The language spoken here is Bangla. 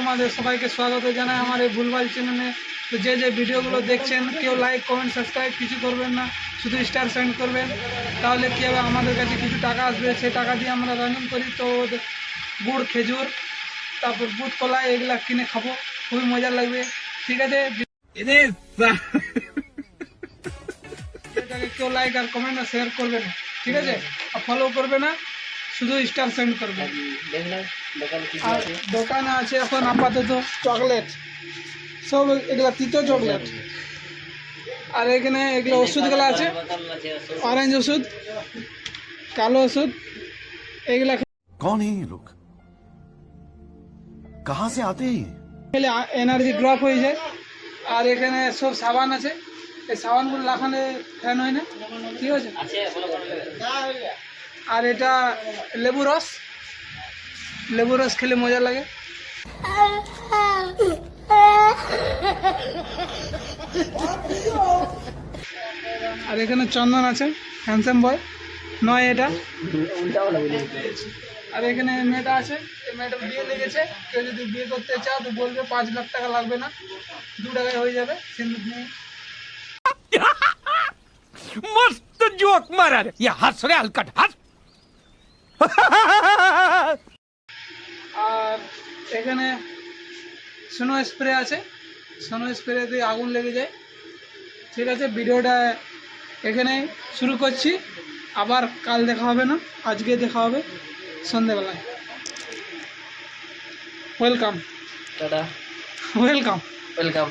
তোমাদের সবাইকে স্বাগত জানাই আমার এই ভুলভাল চ্যানেলে। তো যে যে ভিডিওগুলো দেখছেন কেউ লাইক কমেন্ট সাবস্ক্রাইব কিছু করবেন না, শুধু স্টার সেন্ড করবেন, তাহলে কী হবে আমাদের কাছে কিছু টাকা আসবে, সেই টাকা দিয়ে আমরা রানিং করি। তো গুড় খেজুর তারপর বুট কলা এগুলা কিনে খাবো, খুবই মজা লাগবে। ঠিক আছে, এটাকে কেউ লাইক আর কমেন্ট আর শেয়ার করবে না, ঠিক আছে, আর ফলো করবে না, শুধু স্টার সেন্ড করবে। আর দোকানে আছে এখন আপাতত চকলেট, সব এগুলা তিতো চকলেট। আর এখানে এগুলো ওষুধগুলো আছে, অরেঞ্জ ওষুধ, কালো ওষুধ, এগুলা कौन है ये लोग कहां से आते हैं খেলে এনার্জি ড্রপ হয়ে যায়। আর এখানে সব সাবান আছে, এই সাবানগুলো লাগালে ফ্যান হয় না, ঠিক আছে। আর এটা লেবু রস, লেবু রস খেলে মজা লাগে। আর এখানে চন্দন আছে, হ্যান্ডসাম বয় নয় এটা। আর এখানে মেয়েটা আছে, এই মেয়েটা বিয়ে লেগেছে। কেউ যদি বিয়ে করতে চাও তো বলবে 5 লাখ টাকা লাগবে না, 2 টাকায় হয়ে যাবে। সিন্দুক নিয়ে मस्त जोक मारा रे ये हंस रे हलकट हंस আর এখানে স্নো স্প্রে আছে, স্নো স্প্রে দিয়ে আগুন লেগে যায়। ঠিক আছে, ভিডিওটা এখানে শুরু করছি, আবার কাল দেখা হবে না, আজকে দেখা হবে সন্ধ্যেবেলায়। Welcome tata, welcome. ওয়েলকাম।